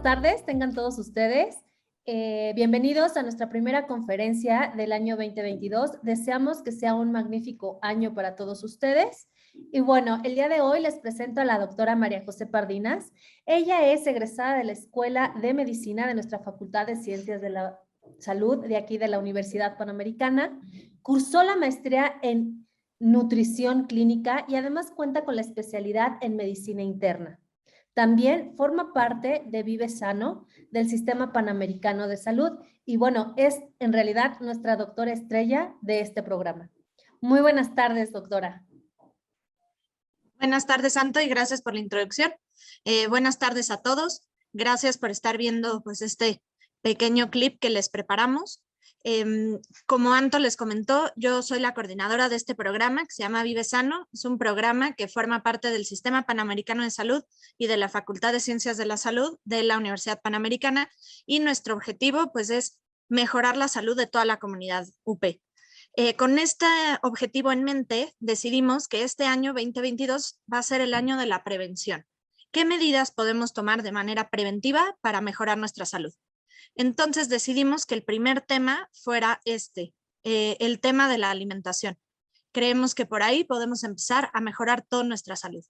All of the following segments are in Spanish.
buenas tardes, tengan todos ustedes. Bienvenidos a nuestra primera conferencia del año 2022. Deseamos que sea un magnífico año para todos ustedes. Y bueno, el día de hoy les presento a la doctora María José Pardinas. Ella es egresada de la Escuela de Medicina de nuestra Facultad de Ciencias de la Salud de aquí de la Universidad Panamericana. Cursó la maestría en nutrición clínica y además cuenta con la especialidad en medicina interna. También forma parte de Vive Sano, del Sistema Panamericano de Salud, y bueno, es en realidad nuestra doctora estrella de este programa. Muy buenas tardes, doctora. Buenas tardes, Anto, y gracias por la introducción. Buenas tardes a todos. Gracias por estar viendo pues, este pequeño clip que les preparamos. Como Anto les comentó, yo soy la coordinadora de este programa que se llama Vive Sano. Es un programa que forma parte del Sistema Panamericano de Salud y de la Facultad de Ciencias de la Salud de la Universidad Panamericana, y nuestro objetivo pues, es mejorar la salud de toda la comunidad UP. Con este objetivo en mente, decidimos que este año 2022 va a ser el año de la prevención. ¿Qué medidas podemos tomar de manera preventiva para mejorar nuestra salud? Entonces decidimos que el primer tema fuera el tema de la alimentación. Creemos que por ahí podemos empezar a mejorar toda nuestra salud.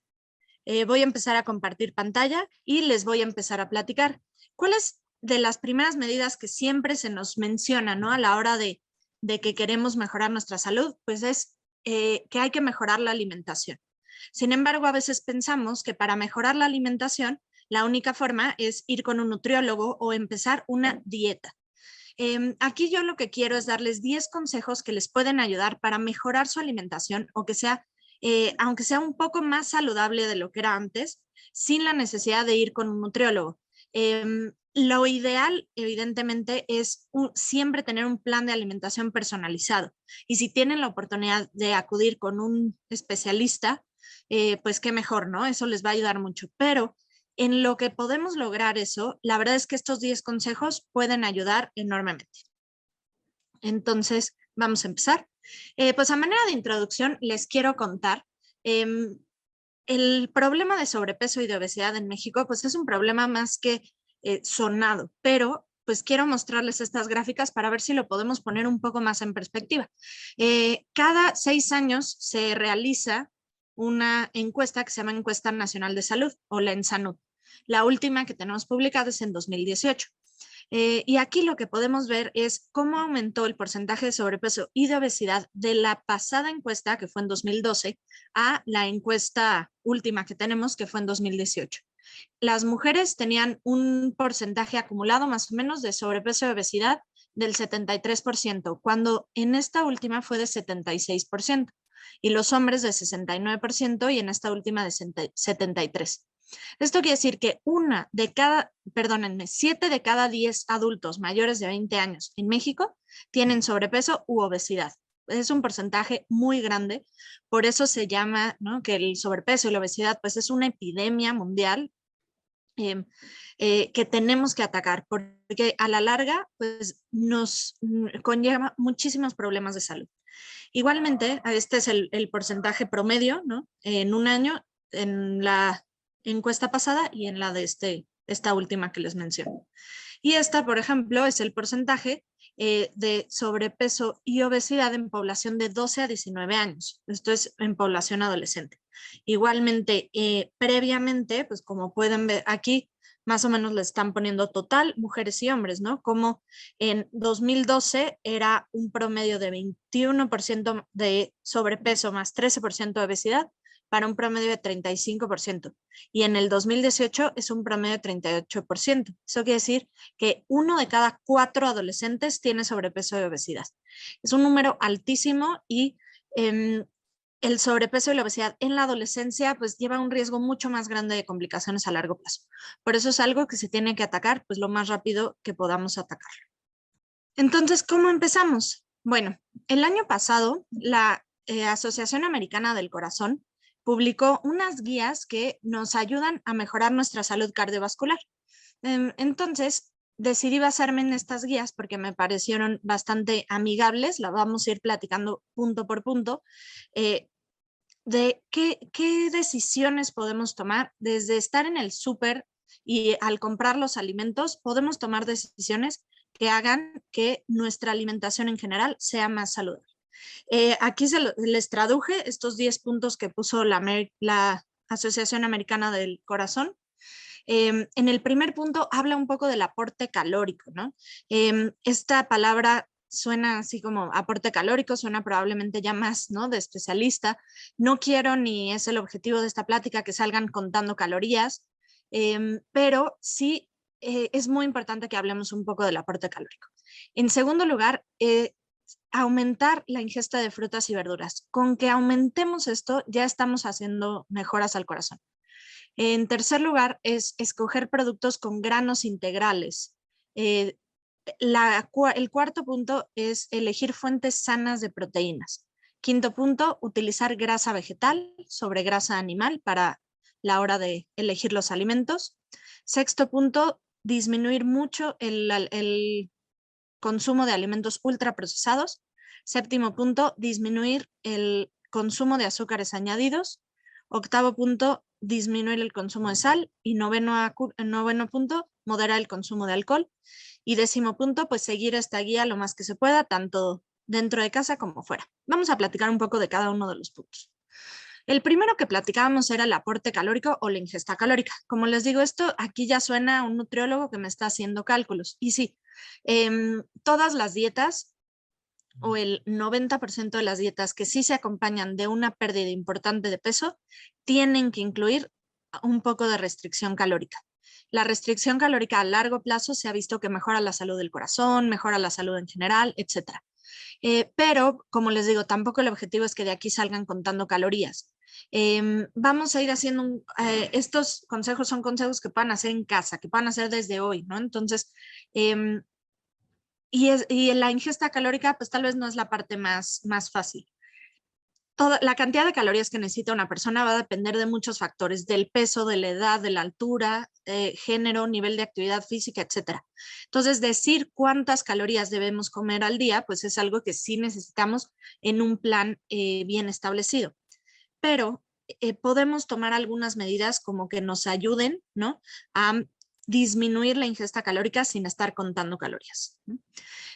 Voy a empezar a compartir pantalla y les voy a empezar a platicar. ¿Cuáles de las primeras medidas que siempre se nos menciona, ¿no? A la hora de que queremos mejorar nuestra salud? Pues es que hay que mejorar la alimentación. Sin embargo, a veces pensamos que para mejorar la alimentación, la única forma es ir con un nutriólogo o empezar una dieta. Aquí yo lo que quiero es darles 10 consejos que les pueden ayudar para mejorar su alimentación o que sea, aunque sea un poco más saludable de lo que era antes, sin la necesidad de ir con un nutriólogo. Lo ideal, evidentemente, es siempre tener un plan de alimentación personalizado. Y si tienen la oportunidad de acudir con un especialista, pues qué mejor, ¿no? Eso les va a ayudar mucho. Pero en lo que podemos lograr eso, la verdad es que estos 10 consejos pueden ayudar enormemente. Entonces, vamos a empezar. Pues a manera de introducción, les quiero contar el problema de sobrepeso y de obesidad en México, pues es un problema más que sonado, pero pues quiero mostrarles estas gráficas para ver si lo podemos poner un poco más en perspectiva. Cada 6 años se realiza una encuesta que se llama Encuesta Nacional de Salud o la ENSANUD. La última que tenemos publicada es en 2018. Y aquí lo que podemos ver es cómo aumentó el porcentaje de sobrepeso y de obesidad de la pasada encuesta, que fue en 2012, a la encuesta última que tenemos, que fue en 2018. Las mujeres tenían un porcentaje acumulado más o menos de sobrepeso y obesidad del 73%, cuando en esta última fue de 76%, y los hombres de 69% y en esta última de 73%. Esto quiere decir que 7 de cada 10 adultos mayores de 20 años en México tienen sobrepeso u obesidad. Es un porcentaje muy grande, por eso se llama, ¿no?, que el sobrepeso y la obesidad pues es una epidemia mundial que tenemos que atacar, porque a la larga pues nos conlleva muchísimos problemas de salud. Igualmente, este es el porcentaje promedio, ¿no?, en un año en la encuesta pasada y en la de esta última que les menciono. Y esta, por ejemplo, es el porcentaje de sobrepeso y obesidad en población de 12 a 19 años. Esto es en población adolescente. Igualmente, previamente, pues como pueden ver aquí, más o menos le están poniendo total mujeres y hombres, ¿no? Como en 2012 era un promedio de 21% de sobrepeso más 13% de obesidad, para un promedio de 35%. Y en el 2018 es un promedio de 38%. Eso quiere decir que 1 de cada 4 adolescentes tiene sobrepeso y obesidad. Es un número altísimo y el sobrepeso y la obesidad en la adolescencia pues lleva un riesgo mucho más grande de complicaciones a largo plazo. Por eso es algo que se tiene que atacar pues lo más rápido que podamos atacarlo. Entonces, ¿cómo empezamos? Bueno, el año pasado la Asociación Americana del Corazón publicó unas guías que nos ayudan a mejorar nuestra salud cardiovascular. Entonces, decidí basarme en estas guías porque me parecieron bastante amigables. La vamos a ir platicando punto por punto de qué decisiones podemos tomar desde estar en el súper y al comprar los alimentos podemos tomar decisiones que hagan que nuestra alimentación en general sea más saludable. Aquí les traduje estos 10 puntos que puso la Asociación Americana del Corazón. En el primer punto habla un poco del aporte calórico, ¿no? Esta palabra suena así como aporte calórico, suena probablemente ya más, ¿no?, de especialista. No quiero, ni es el objetivo de esta plática, que salgan contando calorías, pero sí es muy importante que hablemos un poco del aporte calórico. En segundo lugar, aumentar la ingesta de frutas y verduras. Con que aumentemos esto, ya estamos haciendo mejoras al corazón. En tercer lugar, es escoger productos con granos integrales. El cuarto punto es elegir fuentes sanas de proteínas. Quinto punto, utilizar grasa vegetal sobre grasa animal para la hora de elegir los alimentos. Sexto punto, disminuir mucho el consumo de alimentos ultraprocesados. Séptimo punto, disminuir el consumo de azúcares añadidos. Octavo punto, disminuir el consumo de sal. Y noveno punto, moderar el consumo de alcohol. Y décimo punto, pues seguir esta guía lo más que se pueda, tanto dentro de casa como fuera. Vamos a platicar un poco de cada uno de los puntos. El primero que platicábamos era el aporte calórico o la ingesta calórica. Como les digo, esto aquí ya suena a un nutriólogo que me está haciendo cálculos. Y sí, todas las dietas o el 90% de las dietas que sí se acompañan de una pérdida importante de peso tienen que incluir un poco de restricción calórica. La restricción calórica a largo plazo se ha visto que mejora la salud del corazón, mejora la salud en general, etc. Pero, como les digo, tampoco el objetivo es que de aquí salgan contando calorías. Vamos a ir haciendo, estos consejos son consejos que puedan hacer en casa, que puedan hacer desde hoy, ¿no? Entonces, y la ingesta calórica, pues tal vez no es la parte más fácil. La cantidad de calorías que necesita una persona va a depender de muchos factores, del peso, de la edad, de la altura, género, nivel de actividad física, etc. Entonces, decir cuántas calorías debemos comer al día, pues es algo que sí necesitamos en un plan bien establecido. Pero podemos tomar algunas medidas como que nos ayuden, ¿no?, a disminuir la ingesta calórica sin estar contando calorías, ¿no?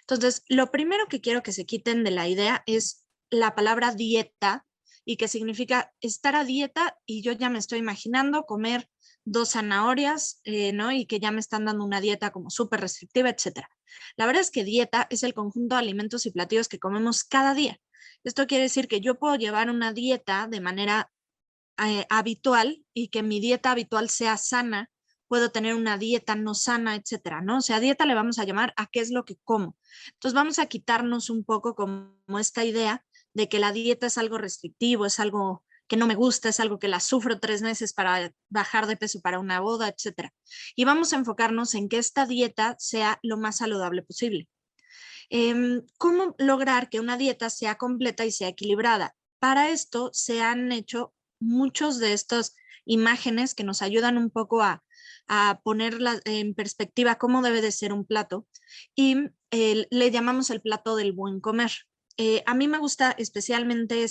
Entonces, lo primero que quiero que se quiten de la idea es la palabra dieta, y que significa estar a dieta, y yo ya me estoy imaginando comer 2 zanahorias, ¿no?, y que ya me están dando una dieta como súper restrictiva, etc. La verdad es que dieta es el conjunto de alimentos y platillos que comemos cada día. Esto quiere decir que yo puedo llevar una dieta de manera habitual, y que mi dieta habitual sea sana. Puedo tener una dieta no sana, etcétera, ¿no? O sea, dieta le vamos a llamar a qué es lo que como. Entonces vamos a quitarnos un poco como esta idea de que la dieta es algo restrictivo, es algo que no me gusta, es algo que la sufro 3 meses para bajar de peso para una boda, etcétera. Y vamos a enfocarnos en que esta dieta sea lo más saludable posible. ¿Cómo lograr que una dieta sea completa y sea equilibrada? Para esto se han hecho muchos de estas imágenes que nos ayudan un poco a poner en perspectiva cómo debe de ser un plato, y le llamamos el plato del buen comer. A mí me gusta especialmente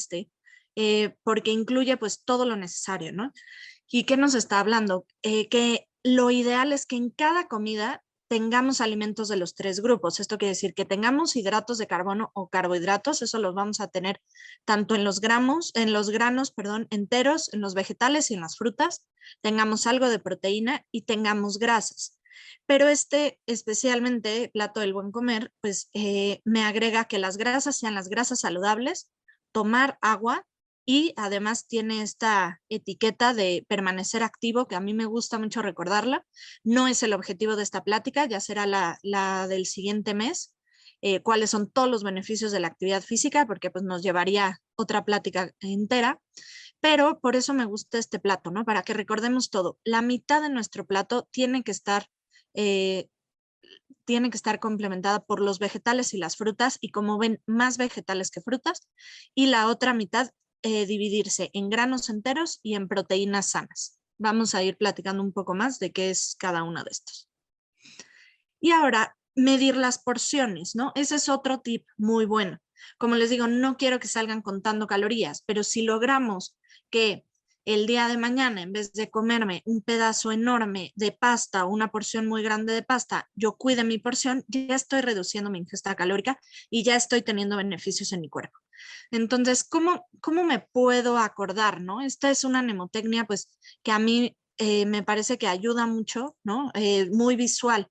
porque incluye pues todo lo necesario, ¿no? ¿Y qué nos está hablando? Que lo ideal es que en cada comida tengamos alimentos de los 3 grupos. Esto quiere decir que tengamos hidratos de carbono o carbohidratos. Eso los vamos a tener tanto en los granos, perdón, enteros, en los vegetales y en las frutas. Tengamos algo de proteína y tengamos grasas. Pero especialmente, plato del buen comer, pues me agrega que las grasas sean las grasas saludables, tomar agua, y además tiene esta etiqueta de permanecer activo, que a mí me gusta mucho recordarla. No es el objetivo de esta plática, ya será la del siguiente mes, cuáles son todos los beneficios de la actividad física, porque pues nos llevaría otra plática entera. Pero por eso me gusta este plato, ¿no? Para que recordemos todo. La mitad de nuestro plato tiene que estar complementada por los vegetales y las frutas, y como ven, más vegetales que frutas, y la otra mitad dividirse en granos enteros y en proteínas sanas. Vamos a ir platicando un poco más de qué es cada uno de estos. Y ahora, medir las porciones, ¿no? Ese es otro tip muy bueno. Como les digo, no quiero que salgan contando calorías, pero si logramos que el día de mañana, en vez de comerme un pedazo enorme de pasta o una porción muy grande de pasta, yo cuide mi porción, ya estoy reduciendo mi ingesta calórica y ya estoy teniendo beneficios en mi cuerpo. Entonces, ¿cómo me puedo acordar, no? Esta es una mnemotecnia, pues, que a mí me parece que ayuda mucho, ¿no? Muy visual.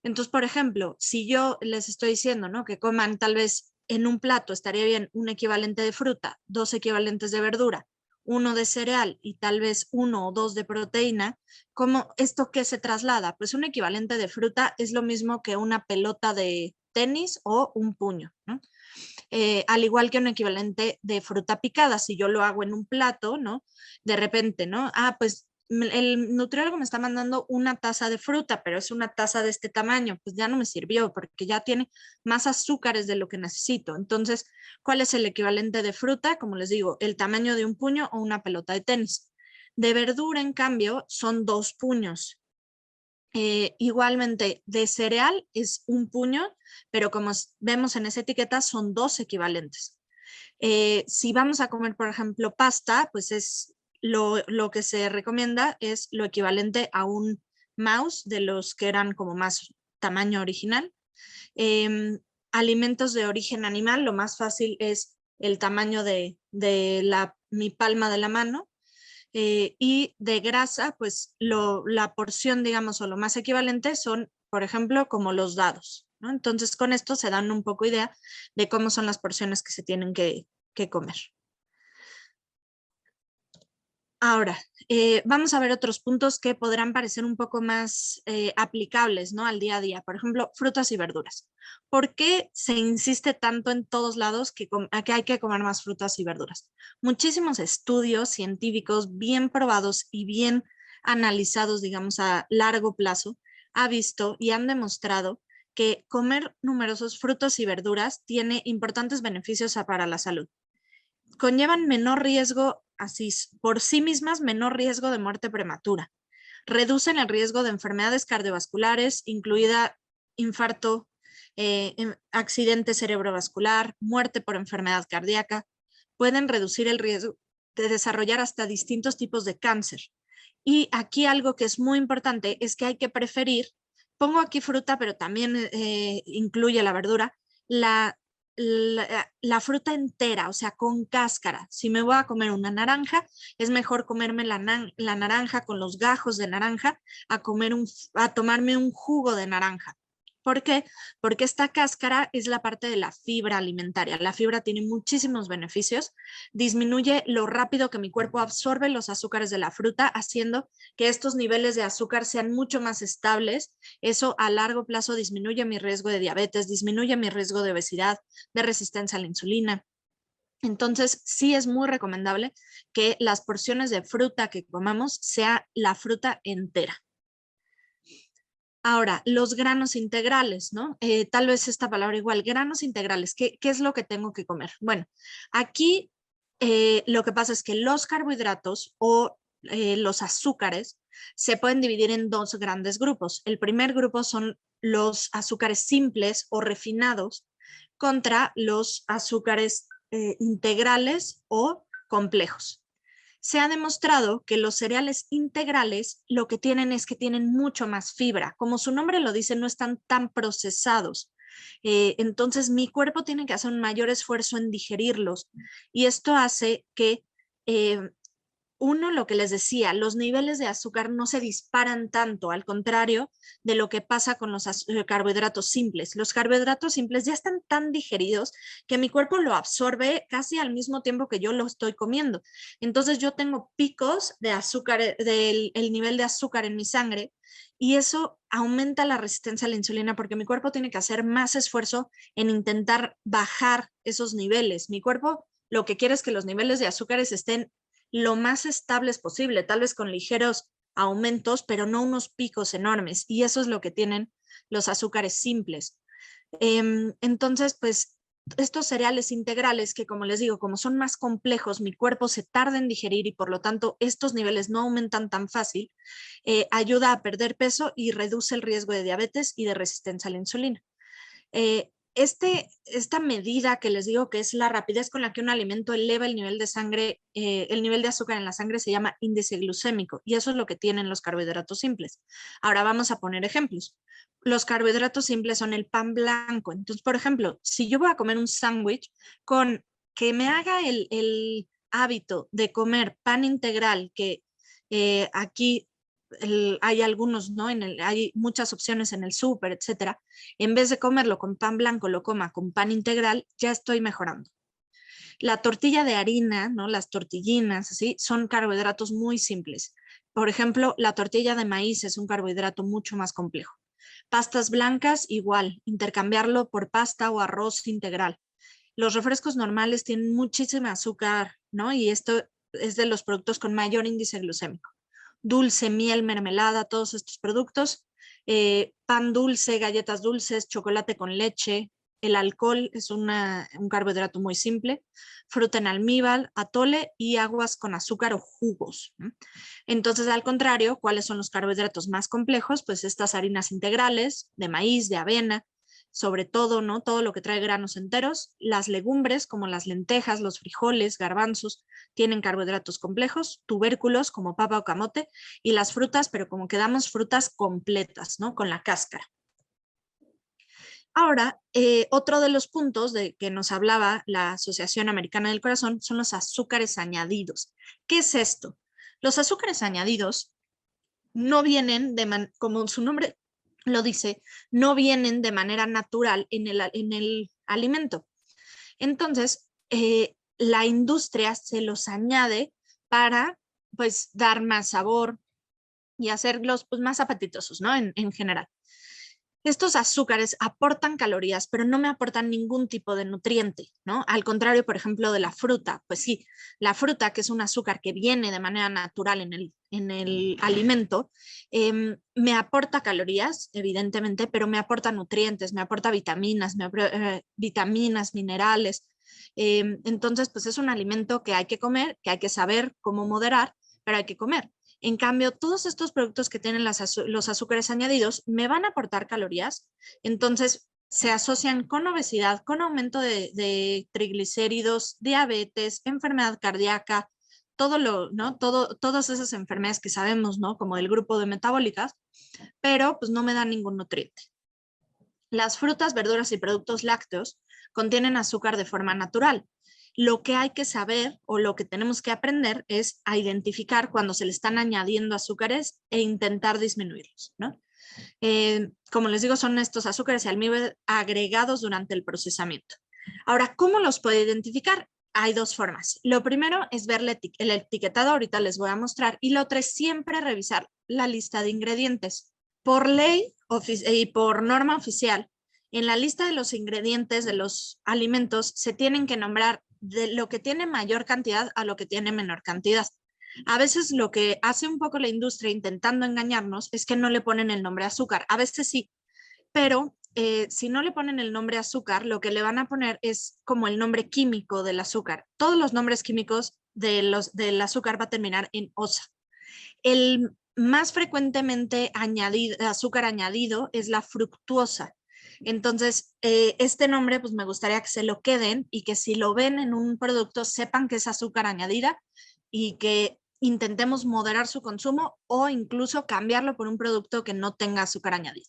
Entonces, por ejemplo, si yo les estoy diciendo, ¿no? Que coman tal vez en un plato, estaría bien un equivalente de fruta, 2 equivalentes de verdura, uno de cereal y tal vez 1 o 2 de proteína, ¿cómo esto qué se traslada? Pues un equivalente de fruta es lo mismo que una pelota de tenis o un puño, ¿no? Al igual que un equivalente de fruta picada, si yo lo hago en un plato, ¿no? De repente, ¿no? Pues el nutriólogo me está mandando una taza de fruta, pero es una taza de este tamaño, pues ya no me sirvió porque ya tiene más azúcares de lo que necesito. Entonces, ¿cuál es el equivalente de fruta? Como les digo, el tamaño de un puño o una pelota de tenis. De verdura, en cambio, son 2 puños. Igualmente, de cereal es un puño, pero como vemos en esa etiqueta, son 2 equivalentes. Si vamos a comer, por ejemplo, pasta, pues es lo que se recomienda es lo equivalente a un mouse de los que eran como más tamaño original. Alimentos de origen animal, lo más fácil es el tamaño de mi palma de la mano. Y de grasa, pues la porción, digamos, o lo más equivalente son, por ejemplo, como los dados, ¿no? Entonces, con esto se dan un poco idea de cómo son las porciones que se tienen que comer. Ahora, vamos a ver otros puntos que podrán parecer un poco más aplicables, ¿no? Al día a día. Por ejemplo, frutas y verduras. ¿Por qué se insiste tanto en todos lados que hay que comer más frutas y verduras? Muchísimos estudios científicos bien probados y bien analizados, digamos, a largo plazo, ha visto y han demostrado que comer numerosos frutos y verduras tiene importantes beneficios para la salud. Conllevan menor riesgo, así por sí mismas, menor riesgo de muerte prematura. Reducen el riesgo de enfermedades cardiovasculares, incluida infarto, accidente cerebrovascular, muerte por enfermedad cardíaca. Pueden reducir el riesgo de desarrollar hasta distintos tipos de cáncer. Y aquí algo que es muy importante es que hay que preferir, pongo aquí fruta, pero también incluye la verdura, la fruta entera, o sea, con cáscara. Si me voy a comer una naranja, es mejor comerme la naranja con los gajos de naranja a tomarme un jugo de naranja. ¿Por qué? Porque esta cáscara es la parte de la fibra alimentaria. La fibra tiene muchísimos beneficios. Disminuye lo rápido que mi cuerpo absorbe los azúcares de la fruta, haciendo que estos niveles de azúcar sean mucho más estables. Eso a largo plazo disminuye mi riesgo de diabetes, disminuye mi riesgo de obesidad, de resistencia a la insulina. Entonces, sí es muy recomendable que las porciones de fruta que comamos sea la fruta entera. Ahora, los granos integrales, ¿no? Tal vez esta palabra igual, granos integrales, ¿qué es lo que tengo que comer? Bueno, aquí lo que pasa es que los carbohidratos o los azúcares se pueden dividir en 2 grandes grupos. El primer grupo son los azúcares simples o refinados contra los azúcares integrales o complejos. Se ha demostrado que los cereales integrales lo que tienen es que tienen mucho más fibra. Como su nombre lo dice, no están tan procesados. Entonces mi cuerpo tiene que hacer un mayor esfuerzo en digerirlos y esto hace que lo que les decía, los niveles de azúcar no se disparan tanto, al contrario de lo que pasa con los carbohidratos simples. Los carbohidratos simples ya están tan digeridos que mi cuerpo lo absorbe casi al mismo tiempo que yo lo estoy comiendo. Entonces yo tengo picos de azúcar, del nivel de azúcar en mi sangre, y eso aumenta la resistencia a la insulina porque mi cuerpo tiene que hacer más esfuerzo en intentar bajar esos niveles. Mi cuerpo lo que quiere es que los niveles de azúcares estén lo más estables posible, tal vez con ligeros aumentos, pero no unos picos enormes. Y eso es lo que tienen los azúcares simples. Entonces, pues estos cereales integrales que, como les digo, como son más complejos, mi cuerpo se tarda en digerir y por lo tanto estos niveles no aumentan tan fácil, ayuda a perder peso y reduce el riesgo de diabetes y de resistencia a la insulina. esta medida que les digo que es la rapidez con la que un alimento eleva el nivel de sangre, el nivel de azúcar en la sangre se llama índice glucémico y eso es lo que tienen los carbohidratos simples. Ahora vamos a poner ejemplos. Los carbohidratos simples son el pan blanco. Entonces, por ejemplo, si yo voy a comer un sándwich con que me haga el hábito de comer pan integral, que aquí hay algunos, ¿no? Hay muchas opciones en el súper, etcétera. En vez de comerlo con pan blanco, lo coma con pan integral, ya estoy mejorando. La tortilla de harina, ¿no? Las tortillinas, así, son carbohidratos muy simples. Por ejemplo, la tortilla de maíz es un carbohidrato mucho más complejo. Pastas blancas, igual, intercambiarlo por pasta o arroz integral. Los refrescos normales tienen muchísima azúcar, ¿no? Y esto es de los productos con mayor índice glucémico. Dulce, miel, mermelada, todos estos productos, pan dulce, galletas dulces, chocolate con leche, el alcohol es un carbohidrato muy simple, fruta en almíbar, atole y aguas con azúcar o jugos. Entonces, al contrario, ¿cuáles son los carbohidratos más complejos? Pues estas harinas integrales de maíz, de avena, sobre todo, ¿no? Todo lo que trae granos enteros, las legumbres como las lentejas, los frijoles, garbanzos, tienen carbohidratos complejos, tubérculos como papa o camote y las frutas, pero como quedamos frutas completas, ¿no? Con la cáscara. Ahora, otro de los puntos de que nos hablaba la Asociación Americana del Corazón son los azúcares añadidos. ¿Qué es esto? Los azúcares añadidos no vienen, como su nombre lo dice, no vienen de manera natural en el alimento. Entonces, la industria se los añade para, pues, dar más sabor y hacerlos, pues, más apetitosos, ¿no? En general. Estos azúcares aportan calorías, pero no me aportan ningún tipo de nutriente, ¿no? Al contrario, por ejemplo, de la fruta, pues sí, la fruta, que es un azúcar que viene de manera natural en el alimento, me aporta calorías, evidentemente, pero me aporta nutrientes, me aporta vitaminas, vitaminas, minerales. Entonces, pues es un alimento que hay que comer, que hay que saber cómo moderar, pero hay que comer. En cambio, todos estos productos que tienen los azúcares añadidos me van a aportar calorías, entonces se asocian con obesidad, con aumento de triglicéridos, diabetes, enfermedad cardíaca, ¿no? Todas esas enfermedades que sabemos, ¿no? Como del grupo de metabólicas, pero pues no me dan ningún nutriente. Las frutas, verduras y productos lácteos contienen azúcar de forma natural. Lo que hay que saber o lo que tenemos que aprender es a identificar cuando se le están añadiendo azúcares e intentar disminuirlos, ¿no? Como les digo, son estos azúcares y almíbar agregados durante el procesamiento. Ahora, ¿cómo los puede identificar? Hay dos formas. Lo primero es ver el etiquetado, ahorita les voy a mostrar, y lo otro es siempre revisar la lista de ingredientes. Por ley y por norma oficial, en la lista de los ingredientes de los alimentos se tienen que nombrar de lo que tiene mayor cantidad a lo que tiene menor cantidad. A veces lo que hace un poco la industria intentando engañarnos es que no le ponen el nombre azúcar. A veces sí, pero si no le ponen el nombre azúcar, lo que le van a poner es como el nombre químico del azúcar. Todos los nombres químicos del azúcar va a terminar en osa. El más frecuentemente azúcar añadido es la fructuosa. Entonces, este nombre, pues me gustaría que se lo queden y que si lo ven en un producto sepan que es azúcar añadida y que intentemos moderar su consumo o incluso cambiarlo por un producto que no tenga azúcar añadido.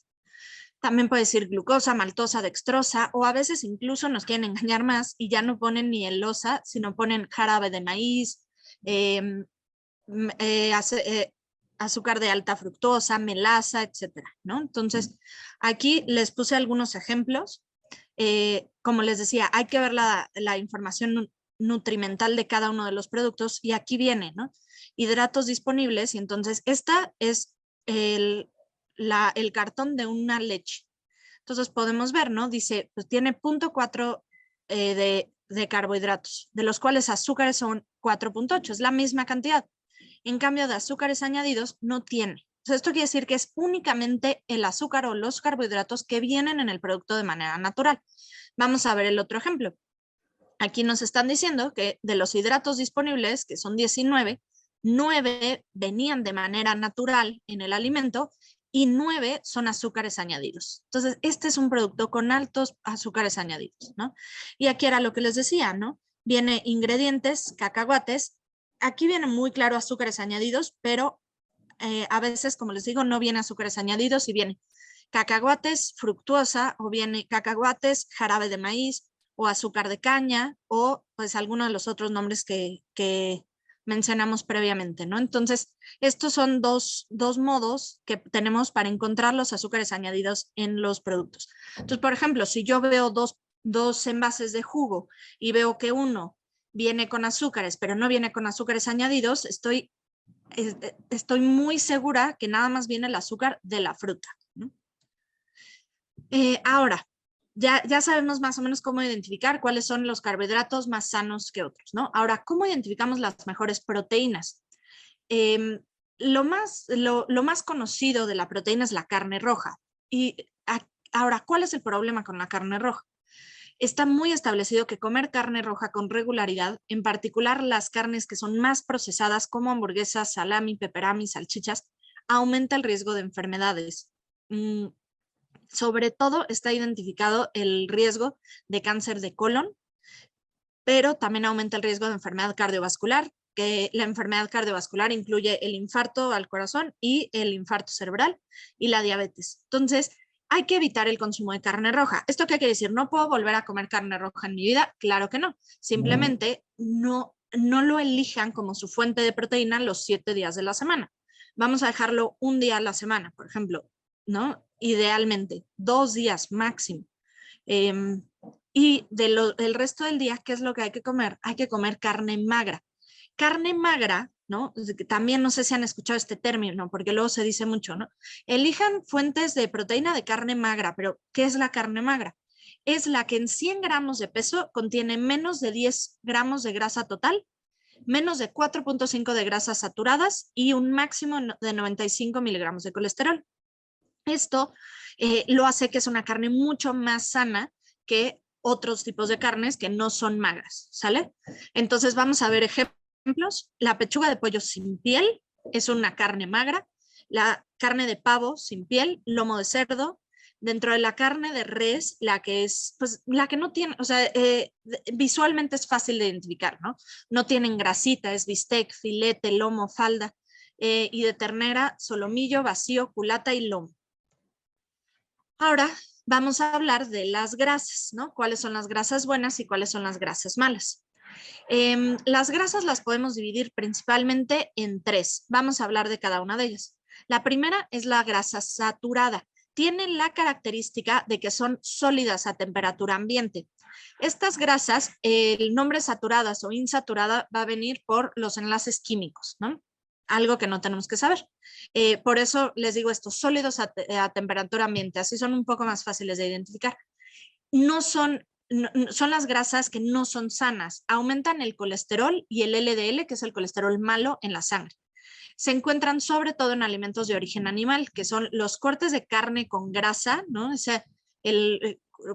También puede decir glucosa, maltosa, dextrosa o a veces incluso nos quieren engañar más y ya no ponen ni el losa, sino ponen jarabe de maíz, azúcar de alta fructosa, melaza, etcétera, ¿no? Entonces, aquí les puse algunos ejemplos. Como les decía, hay que ver la información nutrimental de cada uno de los productos y aquí viene, ¿no? Hidratos disponibles y entonces esta es el cartón de una leche. Entonces podemos ver, ¿no? Dice, pues tiene 0.4 de carbohidratos, de los cuales azúcares son 4.8, es la misma cantidad. En cambio, de azúcares añadidos no tiene. O sea, esto quiere decir que es únicamente el azúcar o los carbohidratos que vienen en el producto de manera natural. Vamos a ver el otro ejemplo. Aquí nos están diciendo que de los hidratos disponibles, que son 19, 9 venían de manera natural en el alimento y 9 son azúcares añadidos. Entonces, este es un producto con altos azúcares añadidos, ¿no? Y aquí era lo que les decía, ¿no? Viene ingredientes, cacahuates. Aquí viene muy claro azúcares añadidos, pero a veces, como les digo, no viene azúcares añadidos y viene cacahuates, fructuosa, o viene cacahuates, jarabe de maíz, o azúcar de caña, o pues alguno de los otros nombres que mencionamos previamente, ¿no? Entonces, estos son dos modos que tenemos para encontrar los azúcares añadidos en los productos. Entonces, por ejemplo, si yo veo dos envases de jugo y veo que uno viene con azúcares, pero no viene con azúcares añadidos, estoy muy segura que nada más viene el azúcar de la fruta, ¿no? Ahora, ya sabemos más o menos cómo identificar cuáles son los carbohidratos más sanos que otros, ¿no? Ahora, ¿cómo identificamos las mejores proteínas? Lo más conocido de la proteína es la carne roja. Y ahora, ¿cuál es el problema con la carne roja? Está muy establecido que comer carne roja con regularidad, en particular las carnes que son más procesadas como hamburguesas, salami, pepperami, salchichas, aumenta el riesgo de enfermedades. Sobre todo está identificado el riesgo de cáncer de colon, pero también aumenta el riesgo de enfermedad cardiovascular, que la enfermedad cardiovascular incluye el infarto al corazón y el infarto cerebral y la diabetes. Entonces, hay que evitar el consumo de carne roja. ¿Esto qué quiere decir? ¿No puedo volver a comer carne roja en mi vida? Claro que no. Simplemente no lo elijan como su fuente de proteína los 7 días de la semana. Vamos a dejarlo un día a la semana, por ejemplo, ¿no? Idealmente, 2 días máximo. Y del resto del día, ¿qué es lo que hay que comer? Hay que comer carne magra. Carne magra, ¿no? También no sé si han escuchado este término, porque luego se dice mucho, ¿no? Elijan fuentes de proteína de carne magra, pero ¿qué es la carne magra? Es la que en 100 gramos de peso contiene menos de 10 gramos de grasa total, menos de 4.5 de grasas saturadas y un máximo de 95 miligramos de colesterol. Esto lo hace que es una carne mucho más sana que otros tipos de carnes que no son magras, ¿sale? Entonces vamos a ver ejemplos. La pechuga de pollo sin piel es una carne magra. La carne de pavo sin piel, lomo de cerdo. Dentro de la carne de res, la que es, pues la que no tiene, o sea, visualmente es fácil de identificar, ¿no? No tienen grasita, es bistec, filete, lomo, falda. Y de ternera, solomillo, vacío, culata y lomo. Ahora vamos a hablar de las grasas, ¿no? ¿Cuáles son las grasas buenas y cuáles son las grasas malas? Las grasas las podemos dividir principalmente en 3. Vamos a hablar de cada una de ellas. La primera es la grasa saturada. Tienen la característica de que son sólidas a temperatura ambiente. Estas grasas, el nombre saturadas o insaturada va a venir por los enlaces químicos, ¿no? Algo que no tenemos que saber. Por eso les digo estos sólidos a temperatura ambiente, así son un poco más fáciles de identificar. Son las grasas que no son sanas, aumentan el colesterol y el LDL, que es el colesterol malo en la sangre. Se encuentran sobre todo en alimentos de origen animal, que son los cortes de carne con grasa, ¿no? O sea,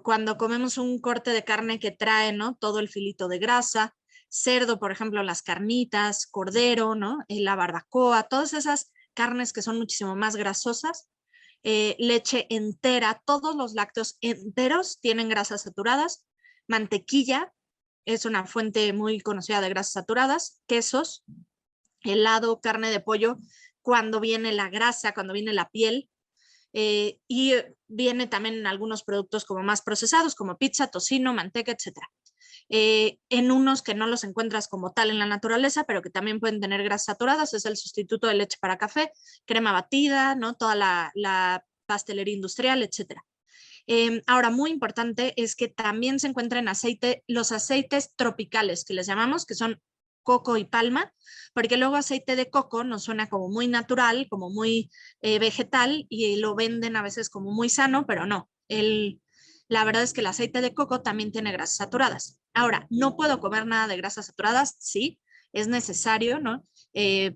cuando comemos un corte de carne que trae, ¿no? Todo el filito de grasa, cerdo, por ejemplo, las carnitas, cordero, ¿no? La barbacoa, todas esas carnes que son muchísimo más grasosas, leche entera, todos los lácteos enteros tienen grasas saturadas, mantequilla es una fuente muy conocida de grasas saturadas, quesos, helado, carne de pollo, cuando viene la grasa, cuando viene la piel, y viene también en algunos productos como más procesados, como pizza, tocino, manteca, etc. En unos que no los encuentras como tal en la naturaleza, pero que también pueden tener grasas saturadas, es el sustituto de leche para café, crema batida, ¿no? Toda la pastelería industrial, etc. Ahora, muy importante es que también se encuentra en aceite, los aceites tropicales, que les llamamos, que son coco y palma, porque luego aceite de coco nos suena como muy natural, como muy vegetal, y lo venden a veces como muy sano, pero no. La verdad es que el aceite de coco también tiene grasas saturadas. Ahora, ¿no puedo comer nada de grasas saturadas? Sí, es necesario, ¿no?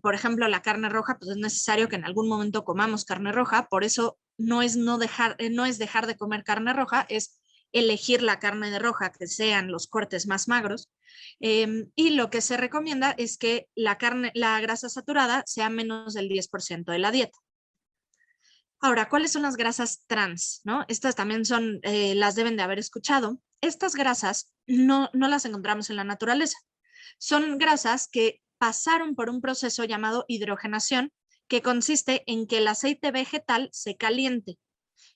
Por ejemplo, la carne roja, pues es necesario que en algún momento comamos carne roja, por eso no es dejar de comer carne roja, es elegir la carne de roja que sean los cortes más magros. Y lo que se recomienda es que la grasa saturada sea menos del 10% de la dieta. Ahora, ¿cuáles son las grasas trans? ¿No? Estas también son, las deben de haber escuchado. Estas grasas no las encontramos en la naturaleza. Son grasas que pasaron por un proceso llamado hidrogenación, que consiste en que el aceite vegetal se caliente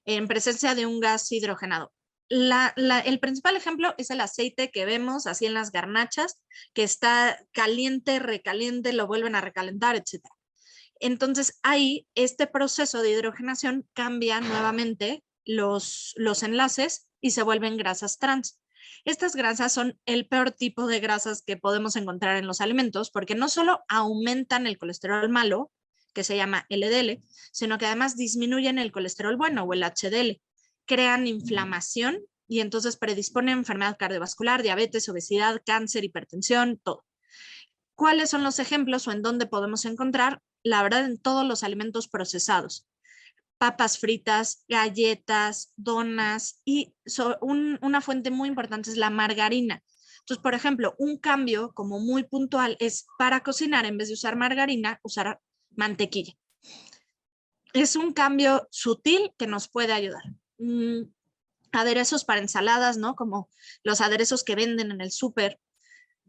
en presencia de un gas hidrogenado. El principal ejemplo es el aceite que vemos así en las garnachas, que está caliente, recaliente, lo vuelven a recalentar, etc. Entonces ahí este proceso de hidrogenación cambia nuevamente los enlaces y se vuelven grasas trans. Estas grasas son el peor tipo de grasas que podemos encontrar en los alimentos porque no solo aumentan el colesterol malo, que se llama LDL, sino que además disminuyen el colesterol bueno o el HDL, crean inflamación y entonces predisponen a enfermedad cardiovascular, diabetes, obesidad, cáncer, hipertensión, todo. ¿Cuáles son los ejemplos o en dónde podemos encontrar? La verdad, en todos los alimentos procesados. Papas fritas, galletas, donas y una fuente muy importante es la margarina. Entonces, por ejemplo, un cambio como muy puntual es para cocinar, en vez de usar margarina, usar mantequilla. Es un cambio sutil que nos puede ayudar. Aderezos para ensaladas, ¿no? Como los aderezos que venden en el súper.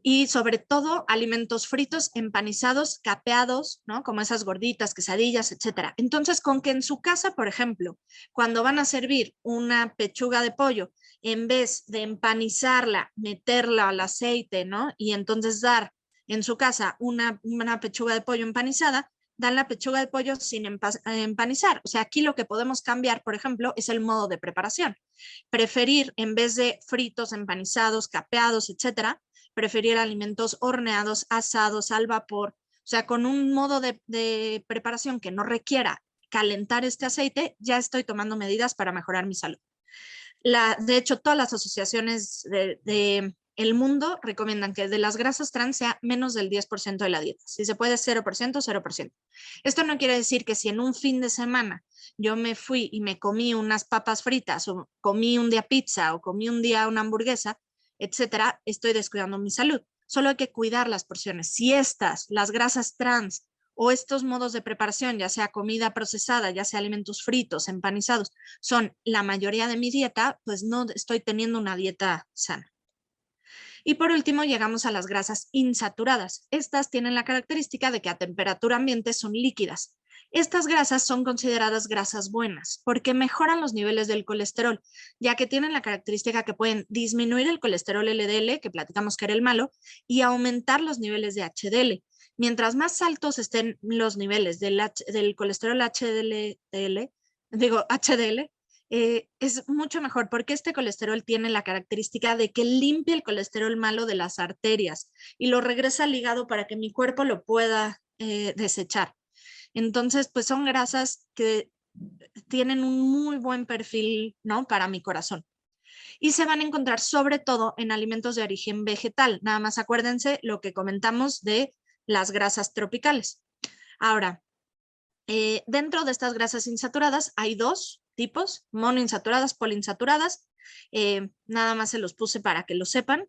Y sobre todo alimentos fritos, empanizados, capeados, ¿no? Como esas gorditas, quesadillas, etcétera. Entonces, con que en su casa, por ejemplo, cuando van a servir una pechuga de pollo, en vez de empanizarla, meterla al aceite, ¿no? Y entonces dar en su casa una pechuga de pollo empanizada, dan la pechuga de pollo sin empanizar. O sea, aquí lo que podemos cambiar, por ejemplo, es el modo de preparación. Preferir, en vez de fritos, empanizados, capeados, etcétera, preferir alimentos horneados, asados, al vapor, o sea, con un modo de preparación que no requiera calentar este aceite, ya estoy tomando medidas para mejorar mi salud. De hecho, todas las asociaciones el mundo recomiendan que de las grasas trans sea menos del 10% de la dieta. Si se puede 0%, 0%. Esto no quiere decir que si en un fin de semana yo me fui y me comí unas papas fritas o comí un día pizza o comí un día una hamburguesa, etcétera, estoy descuidando mi salud. Solo hay que cuidar las porciones. Si las grasas trans o estos modos de preparación, ya sea comida procesada, ya sea alimentos fritos, empanizados, son la mayoría de mi dieta, pues no estoy teniendo una dieta sana. Y por último, llegamos a las grasas insaturadas. Estas tienen la característica de que a temperatura ambiente son líquidas. Estas grasas son consideradas grasas buenas porque mejoran los niveles del colesterol, ya que tienen la característica que pueden disminuir el colesterol LDL, que platicamos que era el malo, y aumentar los niveles de HDL. Mientras más altos estén los niveles del colesterol HDL, es mucho mejor porque este colesterol tiene la característica de que limpia el colesterol malo de las arterias y lo regresa al hígado para que mi cuerpo lo pueda desechar. Entonces, pues son grasas que tienen un muy buen perfil, ¿no? Para mi corazón. Y se van a encontrar sobre todo en alimentos de origen vegetal. Nada más acuérdense lo que comentamos de las grasas tropicales. Ahora, dentro de estas grasas insaturadas hay dos tipos, monoinsaturadas, poliinsaturadas. Nada más se los puse para que lo sepan.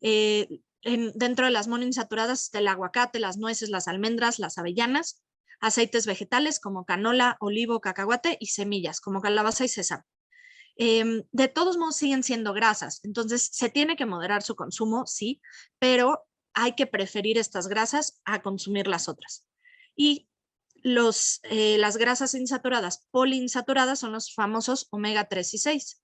Dentro de las monoinsaturadas está el aguacate, las nueces, las almendras, las avellanas, aceites vegetales como canola, olivo, cacahuate y semillas como calabaza y sésamo. De todos modos siguen siendo grasas, entonces se tiene que moderar su consumo, sí, pero hay que preferir estas grasas a consumir las otras. Y las grasas insaturadas, poliinsaturadas, son los famosos omega 3 y 6.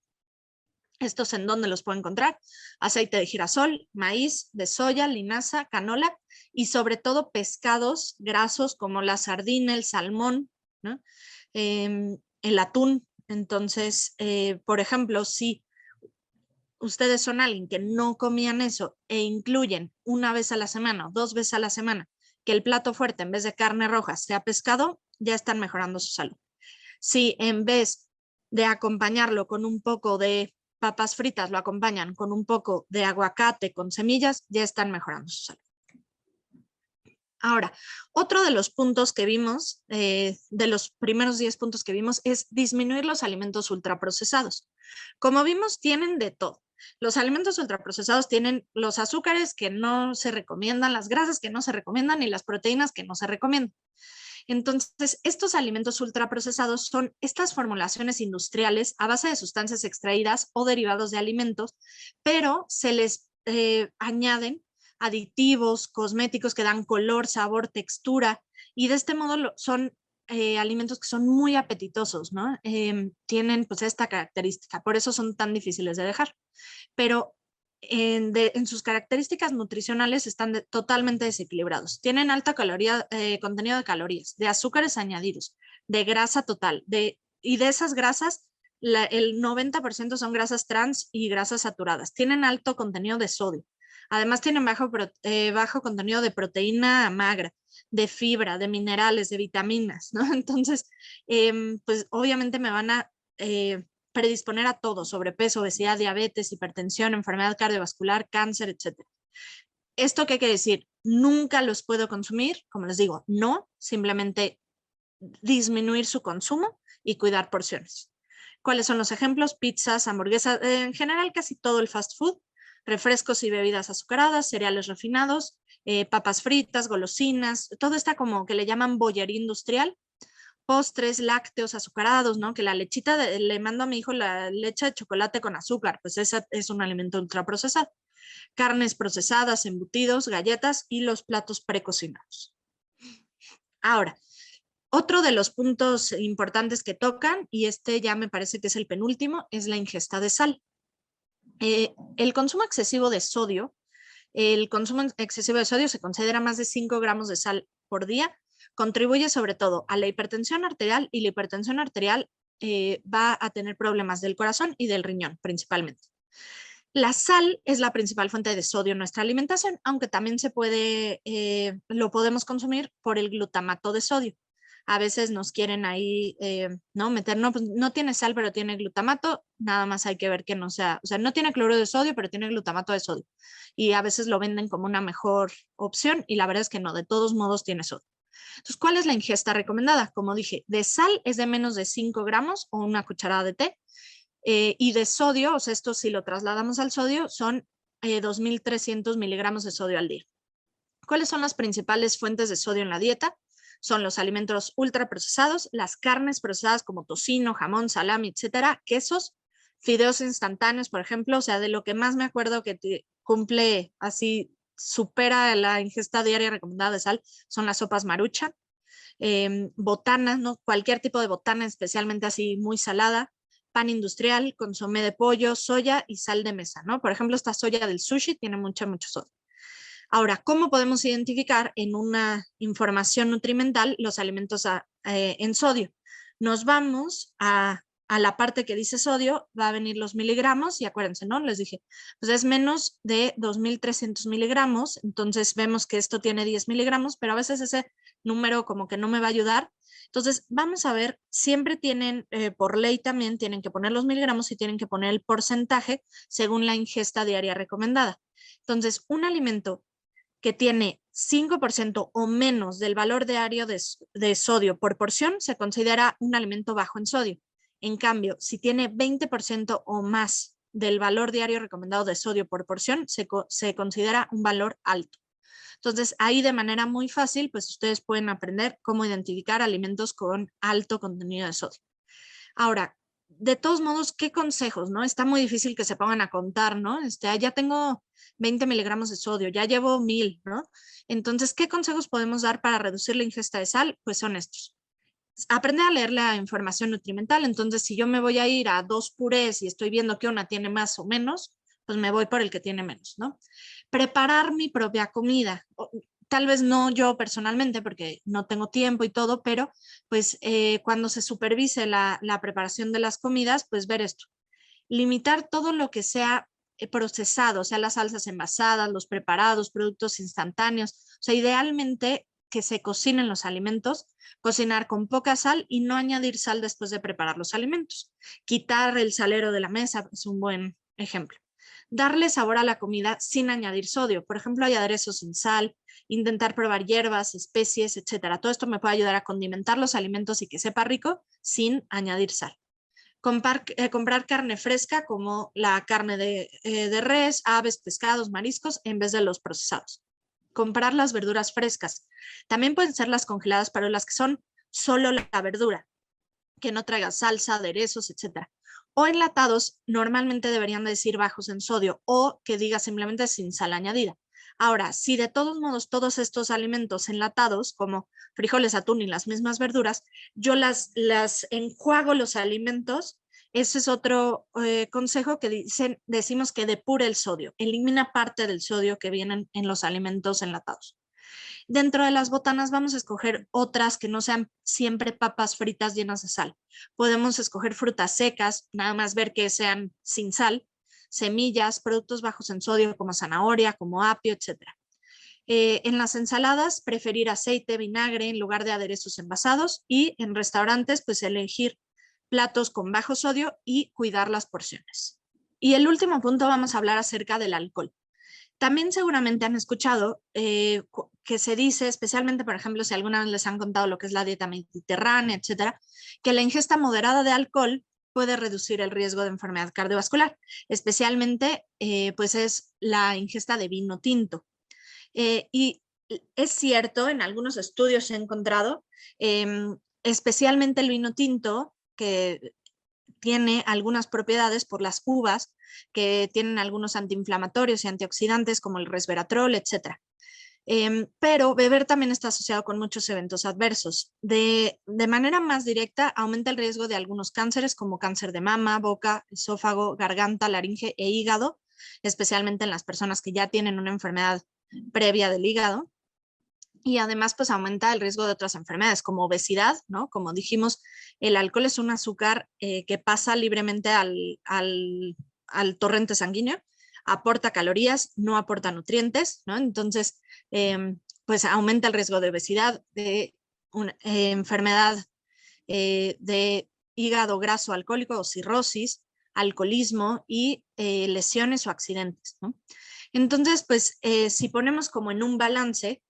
¿Estos en dónde los puedo encontrar? Aceite de girasol, maíz, de soya, linaza, canola y sobre todo pescados grasos como la sardina, el salmón, ¿no? El atún. Entonces, por ejemplo, si ustedes son alguien que no comían eso e incluyen una vez a la semana o 2 veces a la semana que el plato fuerte en vez de carne roja sea pescado, ya están mejorando su salud. Si en vez de acompañarlo con un poco de papas fritas, lo acompañan con un poco de aguacate con semillas, ya están mejorando su salud. Ahora, otro de los puntos que vimos, de los primeros 10 puntos que vimos, es disminuir los alimentos ultraprocesados. Como vimos, tienen de todo. Los alimentos ultraprocesados tienen los azúcares que no se recomiendan, las grasas que no se recomiendan y las proteínas que no se recomiendan. Entonces, estos alimentos ultraprocesados son estas formulaciones industriales a base de sustancias extraídas o derivados de alimentos, pero se les añaden aditivos, cosméticos que dan color, sabor, textura, y de este modo son alimentos que son muy apetitosos, ¿no? Tienen pues esta característica, por eso son tan difíciles de dejar. Pero en sus características nutricionales están totalmente desequilibrados. Tienen alta contenido de calorías, de azúcares añadidos, de grasa total, y de esas grasas, el 90% son grasas trans y grasas saturadas. Tienen alto contenido de sodio. Además tienen bajo contenido de proteína magra, de fibra, de minerales, de vitaminas, ¿no? Entonces, pues obviamente me van a predisponer a todo: sobrepeso, obesidad, diabetes, hipertensión, enfermedad cardiovascular, cáncer, etc. ¿Esto qué quiere decir? Nunca los puedo consumir, como les digo, no, simplemente disminuir su consumo y cuidar porciones. ¿Cuáles son los ejemplos? Pizzas, hamburguesas, en general casi todo el fast food, refrescos y bebidas azucaradas, cereales refinados, papas fritas, golosinas, todo está como que le llaman bollería industrial, postres, lácteos, azucarados, ¿no? Que la lechita, le mando a mi hijo la leche de chocolate con azúcar, pues esa es un alimento ultraprocesado. Carnes procesadas, embutidos, galletas y los platos precocinados. Ahora, otro de los puntos importantes que tocan, y este ya me parece que es el penúltimo, es la ingesta de sal. El consumo excesivo de sodio, se considera más de 5 gramos de sal por día, contribuye sobre todo a la hipertensión arterial, y la hipertensión arterial va a tener problemas del corazón y del riñón principalmente. La sal es la principal fuente de sodio en nuestra alimentación, aunque también lo podemos consumir por el glutamato de sodio. A veces nos quieren ahí no meter, no, pues no tiene sal, pero tiene glutamato, nada más hay que ver que no sea, o sea, no tiene cloruro de sodio, pero tiene glutamato de sodio. Y a veces lo venden como una mejor opción, y la verdad es que no, de todos modos tiene sodio. Entonces, ¿cuál es la ingesta recomendada? Como dije, de sal es de menos de 5 gramos o una cucharada de té. Y de sodio, o sea, esto si lo trasladamos al sodio, son 2.300 miligramos de sodio al día. ¿Cuáles son las principales fuentes de sodio en la dieta? Son los alimentos ultraprocesados, las carnes procesadas como tocino, jamón, salami, etcétera, quesos, fideos instantáneos, por ejemplo. O sea, de lo que más me acuerdo que cumple así, supera la ingesta diaria recomendada de sal, son las sopas Maruchan, botanas, ¿no? Cualquier tipo de botana, especialmente así muy salada, pan industrial, consomé de pollo, soya y sal de mesa, ¿no? Por ejemplo, esta soya del sushi tiene mucho sodio. Ahora, ¿cómo podemos identificar en una información nutrimental los alimentos en sodio? Nos vamos a la parte que dice sodio, va a venir los miligramos, y acuérdense, ¿no? Les dije, pues es menos de 2.300 miligramos, entonces vemos que esto tiene 10 miligramos, pero a veces ese número como que no me va a ayudar. Entonces, vamos a ver, siempre tienen, por ley también, tienen que poner los miligramos y tienen que poner el porcentaje según la ingesta diaria recomendada. Entonces, un alimento que tiene 5% o menos del valor diario de sodio por porción se considera un alimento bajo en sodio. En cambio, si tiene 20% o más del valor diario recomendado de sodio por porción, se considera un valor alto. Entonces, ahí de manera muy fácil, pues ustedes pueden aprender cómo identificar alimentos con alto contenido de sodio. Ahora, de todos modos, ¿qué consejos, no? Está muy difícil que se pongan a contar, ¿no? Ya tengo 20 miligramos de sodio, ya llevo 1.000, ¿no? Entonces, ¿qué consejos podemos dar para reducir la ingesta de sal? Pues son estos. Aprender a leer la información nutrimental. Entonces, si yo me voy a ir a 2 purés y estoy viendo que una tiene más o menos, pues me voy por el que tiene menos, ¿no? Preparar mi propia comida. Tal vez no yo personalmente porque no tengo tiempo y todo, pero pues cuando se supervise la preparación de las comidas, pues ver esto. Limitar todo lo que sea procesado, o sea, las salsas envasadas, los preparados, productos instantáneos. O sea, idealmente que se cocinen los alimentos, cocinar con poca sal y no añadir sal después de preparar los alimentos. Quitar el salero de la mesa es un buen ejemplo. Darle sabor a la comida sin añadir sodio. Por ejemplo, hay aderezos sin sal, intentar probar hierbas, especies, etcétera. Todo esto me puede ayudar a condimentar los alimentos y que sepa rico sin añadir sal. Comprar carne fresca como la carne de res, aves, pescados, mariscos, en vez de los procesados. comprar las verduras frescas. También pueden ser las congeladas, pero las que son solo la verdura, que no traiga salsa, aderezos, etc. O enlatados, normalmente deberían decir bajos en sodio o que diga simplemente sin sal añadida. Ahora, si de todos modos todos estos alimentos enlatados, como frijoles, atún y las mismas verduras, yo las enjuago los alimentos. Ese es otro consejo que decimos que depure el sodio, elimina parte del sodio que vienen en los alimentos enlatados. Dentro de las botanas vamos a escoger otras que no sean siempre papas fritas llenas de sal. Podemos escoger frutas secas, nada más ver que sean sin sal, semillas, productos bajos en sodio como zanahoria, como apio, etc. En las ensaladas, preferir aceite, vinagre en lugar de aderezos envasados, y en restaurantes, pues elegir platos con bajo sodio y cuidar las porciones. Y el último punto, vamos a hablar acerca del alcohol. También seguramente han escuchado que se dice, especialmente, por ejemplo, si alguna vez les han contado lo que es la dieta mediterránea, etcétera, que la ingesta moderada de alcohol puede reducir el riesgo de enfermedad cardiovascular, especialmente pues es la ingesta de vino tinto. Y es cierto, en algunos estudios se ha encontrado, especialmente el vino tinto, que tiene algunas propiedades por las uvas, que tienen algunos antiinflamatorios y antioxidantes como el resveratrol, etc. Pero beber también está asociado con muchos eventos adversos. De manera más directa, aumenta el riesgo de algunos cánceres como cáncer de mama, boca, esófago, garganta, laringe e hígado, especialmente en las personas que ya tienen una enfermedad previa del hígado. Y además, pues aumenta el riesgo de otras enfermedades como obesidad, ¿no? Como dijimos, el alcohol es un azúcar que pasa libremente al torrente sanguíneo, aporta calorías, no aporta nutrientes, ¿no? Entonces, pues aumenta el riesgo de obesidad, de una enfermedad de hígado graso alcohólico o cirrosis, alcoholismo y lesiones o accidentes, ¿no? Entonces, pues si ponemos como en un balance,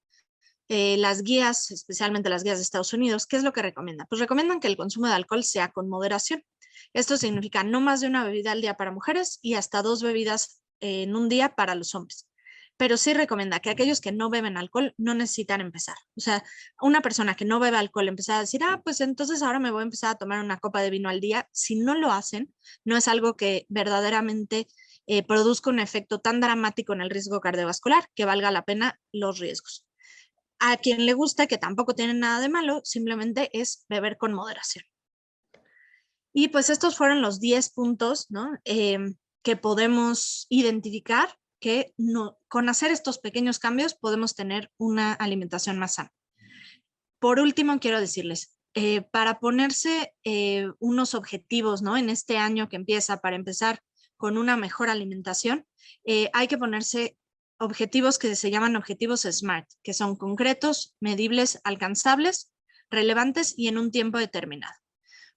las guías, especialmente las guías de Estados Unidos, ¿qué es lo que recomiendan? Pues recomiendan que el consumo de alcohol sea con moderación. Esto significa no más de una bebida al día para mujeres y hasta 2 bebidas en un día para los hombres. Pero sí recomienda que aquellos que no beben alcohol no necesitan empezar. O sea, una persona que no bebe alcohol empezar a decir, pues entonces ahora me voy a empezar a tomar una copa de vino al día. Si no lo hacen, no es algo que verdaderamente produzca un efecto tan dramático en el riesgo cardiovascular que valga la pena los riesgos. A quien le gusta, que tampoco tiene nada de malo, simplemente es beber con moderación. Y pues estos fueron los 10 puntos, ¿no? Que podemos identificar que con hacer estos pequeños cambios podemos tener una alimentación más sana. Por último, quiero decirles, para ponerse unos objetivos, ¿no? En este año que empieza, para empezar con una mejor alimentación, hay que ponerse objetivos que se llaman objetivos SMART, que son concretos, medibles, alcanzables, relevantes y en un tiempo determinado.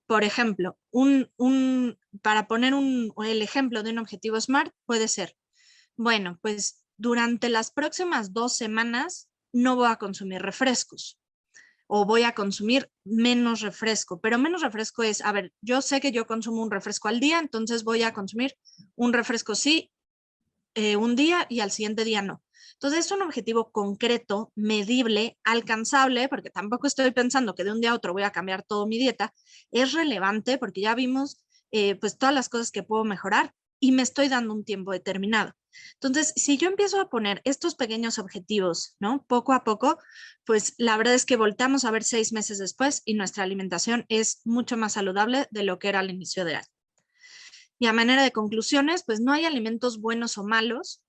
Por ejemplo, para poner el ejemplo de un objetivo SMART puede ser, bueno, pues durante las próximas 2 semanas no voy a consumir refrescos o voy a consumir menos refresco, pero menos refresco es, a ver, yo sé que yo consumo un refresco al día, entonces voy a consumir un refresco sí, un día y al siguiente día no. Entonces es un objetivo concreto, medible, alcanzable, porque tampoco estoy pensando que de un día a otro voy a cambiar toda mi dieta. Es relevante porque ya vimos pues todas las cosas que puedo mejorar y me estoy dando un tiempo determinado. Entonces, si yo empiezo a poner estos pequeños objetivos, ¿no? Poco a poco, pues la verdad es que voltamos a ver 6 meses después y nuestra alimentación es mucho más saludable de lo que era al inicio de año. Y a manera de conclusiones, pues no hay alimentos buenos o malos.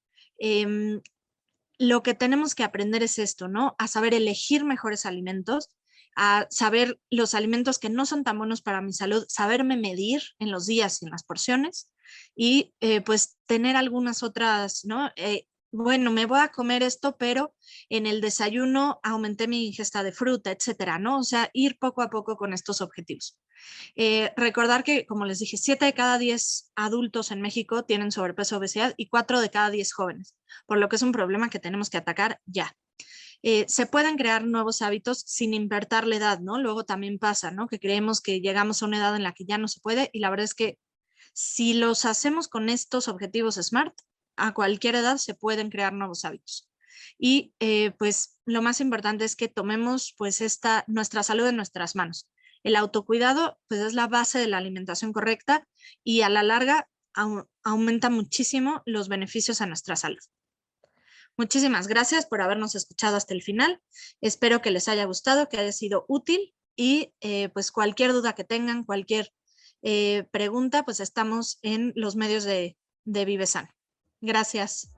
Lo que tenemos que aprender es esto, ¿no? A saber elegir mejores alimentos, a saber los alimentos que no son tan buenos para mi salud, saberme medir en los días y en las porciones y pues tener algunas otras, ¿no? Bueno, me voy a comer esto, pero en el desayuno aumenté mi ingesta de fruta, etcétera, ¿no? O sea, ir poco a poco con estos objetivos. Recordar que, como les dije, 7 de cada 10 adultos en México tienen sobrepeso o obesidad y 4 de cada 10 jóvenes, por lo que es un problema que tenemos que atacar ya. Se pueden crear nuevos hábitos sin importar la edad, ¿no? Luego también pasa, ¿no? Que creemos que llegamos a una edad en la que ya no se puede y la verdad es que si los hacemos con estos objetivos SMART, a cualquier edad se pueden crear nuevos hábitos. y pues lo más importante es que tomemos pues nuestra salud en nuestras manos. El autocuidado pues es la base de la alimentación correcta y a la larga aumenta muchísimo los beneficios a nuestra salud. Muchísimas gracias por habernos escuchado hasta el final. Espero que les haya gustado, que haya sido útil y pues cualquier duda que tengan, cualquier pregunta, pues estamos en los medios de Vive Sano. Gracias.